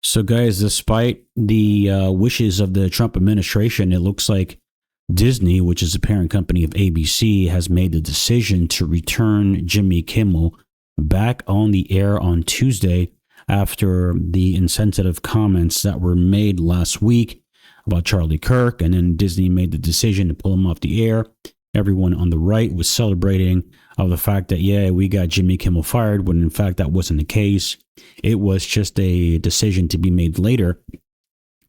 So, guys, despite the wishes of the Trump administration, it looks like Disney, which is the parent company of ABC, has made the decision to return Jimmy Kimmel back on the air on Tuesday after the insensitive comments that were made last week about Charlie Kirk. And then Disney made the decision to pull him off the air. Everyone on the right was celebrating of the fact that, yeah, we got Jimmy Kimmel fired, when in fact that wasn't the case. It was just a decision to be made later.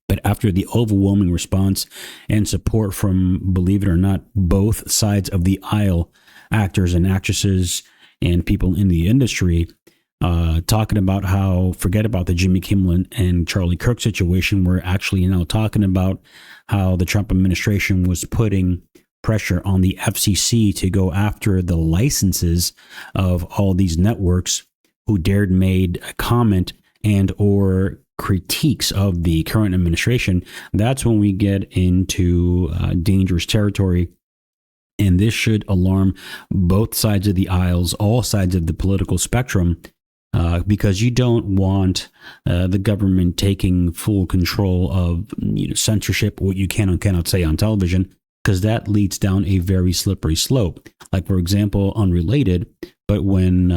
But after the overwhelming response and support from, believe it or not, both sides of the aisle, actors and actresses and people in the industry, talking about how, forget about the Jimmy Kimmel and Charlie Kirk situation, we're actually now talking about how the Trump administration was putting pressure on the FCC to go after the licenses of all these networks who dared made a comment and or critiques of the current administration. That's when we get into dangerous territory. And this should alarm both sides of the aisles, all sides of the political spectrum, because you don't want the government taking full control of censorship, what you can and cannot say on television, because that leads down a very slippery slope. Like, for example, unrelated, but when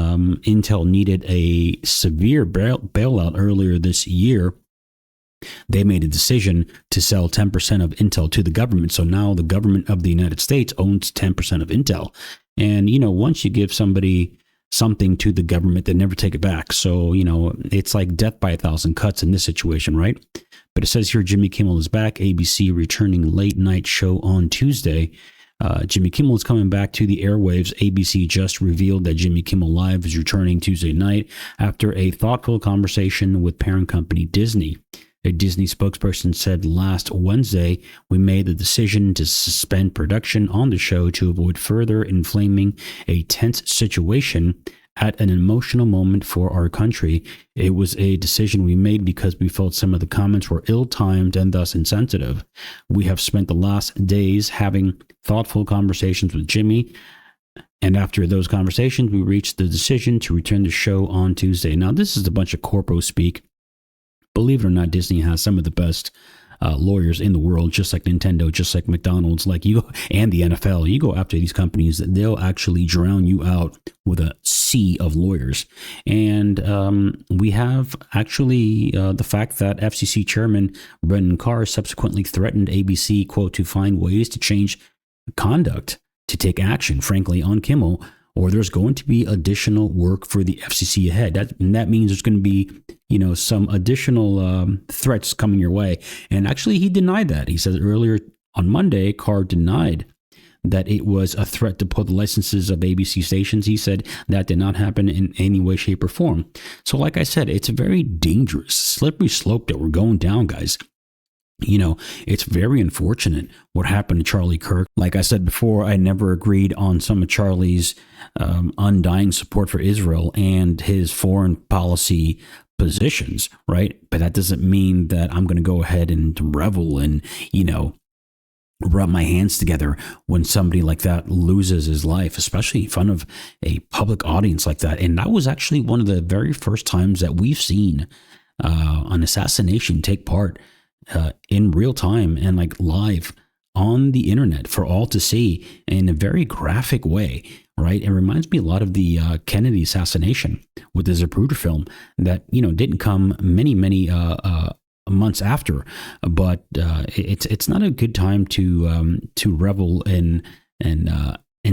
Intel needed a severe bailout earlier this year, they made a decision to sell 10% of Intel to the government. So now the government of the United States owns 10% of Intel. And, once you give somebody something to the government, they never take it back. So, it's like death by 1,000 cuts in this situation, right? But it says here Jimmy Kimmel is back. ABC returning late night show on Tuesday. Jimmy Kimmel is coming back to the airwaves. ABC just revealed that Jimmy Kimmel Live is returning Tuesday night after a thoughtful conversation with parent company Disney. A Disney spokesperson said last Wednesday, "We made the decision to suspend production on the show to avoid further inflaming a tense situation at an emotional moment for our country. It was a decision we made because we felt some of the comments were ill-timed and thus insensitive. We have spent the last days having thoughtful conversations with Jimmy, and after those conversations, we reached the decision to return the show on Tuesday." Now, this is a bunch of corpo speak. Believe it or not, Disney has some of the best lawyers in the world, just like Nintendo, just like McDonald's, like you and the NFL. You go after these companies, they'll actually drown you out with a sea of lawyers. And we have actually the fact that FCC Chairman Brendan Carr subsequently threatened ABC, quote, to find ways to change conduct, to take action, frankly, on Kimmel, or there's going to be additional work for the FCC ahead. That means there's going to be, some additional threats coming your way. And actually, he denied that. He said earlier on Monday, Carr denied that it was a threat to pull the licenses of ABC stations. He said that did not happen in any way, shape, or form. So like I said, it's a very dangerous, slippery slope that we're going down, guys. It's very unfortunate what happened to Charlie Kirk. Like I said before, I never agreed on some of Charlie's undying support for Israel and his foreign policy positions, right? But that doesn't mean that I'm going to go ahead and revel and, rub my hands together when somebody like that loses his life, especially in front of a public audience like that. And that was actually one of the very first times that we've seen an assassination take part in real time and like live on the internet for all to see in a very graphic way, right? It reminds me a lot of the Kennedy assassination with the Zapruder film that, didn't come many months after, but it's not a good time to revel in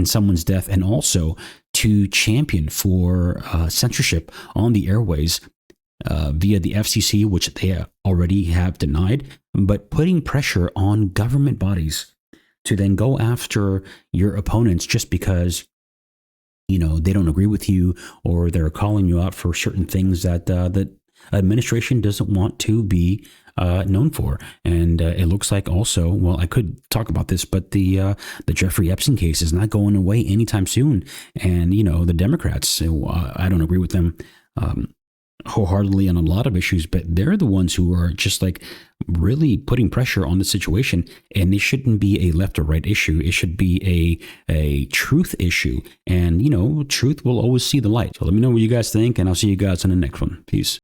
someone's death, and also to champion for censorship on the airways via the FCC, which they already have denied, but putting pressure on government bodies to then go after your opponents just because, they don't agree with you, or they're calling you out for certain things that the administration doesn't want to be known for. And it looks like also, well, I could talk about this, but the Jeffrey Epstein case is not going away anytime soon. And, the Democrats, I don't agree with them wholeheartedly on a lot of issues, but they're the ones who are just like really putting pressure on the situation. And it shouldn't be a left or right issue. It should be a truth issue. And, truth will always see the light. So let me know what you guys think, and I'll see you guys on the next one. Peace.